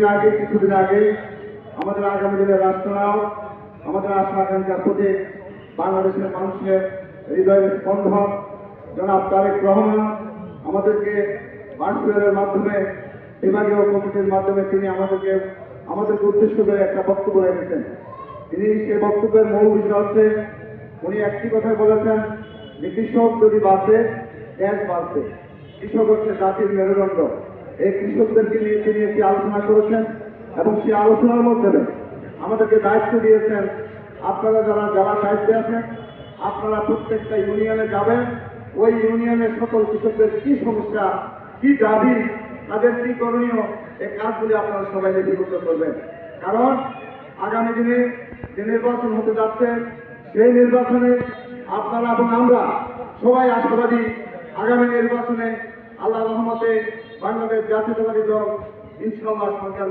কিছুদিন আগে আমাদের আগামী দিনের রাষ্ট্রনায়ক, আমাদের আশা আকাঙ্ক্ষার প্রতীক, বাংলাদেশের মানুষের হৃদয়ের স্পন্দন জনাব তারেক রহমান আমাদেরকে ভার্চুয়ালের মাধ্যমে, বিভাগীয় কমিটির মাধ্যমে তিনি আমাদেরকে উদ্দেশ্য করে একটা বক্তব্য রেখেছেন। তিনি সেই বক্তব্যের মূল বিষয় হচ্ছে, উনি একটি কথাই বলেছেন যে কৃষক যদি বাঁচে দেশ বাঁচবে। কৃষক হচ্ছে জাতির মেরুদণ্ড। এই কৃষকদেরকে নিয়ে তিনি একটি আলোচনা করেছেন এবং সেই আলোচনার মধ্যে আমাদেরকে দায়িত্ব দিয়েছেন, আপনারা যারা জেলা দায়িত্বে আছেন আপনারা প্রত্যেকটা ইউনিয়নে যাবেন, ওই ইউনিয়নের সকল কৃষকদের কি সমস্যা, কি দাবি, তাদের কি করণীয়, এই কাজগুলি আপনারা সবাই লিপিবদ্ধ করবেন। কারণ আগামী দিনে যে নির্বাচন হতে যাচ্ছে, সেই নির্বাচনে আপনারা এবং আমরা সবাই আশাবাদী, আগামী নির্বাচনে আল্লাহ রহমতে বাংলাদেশ জাতীয়তাবাদী দল ইনশাআল্লাহ সরকার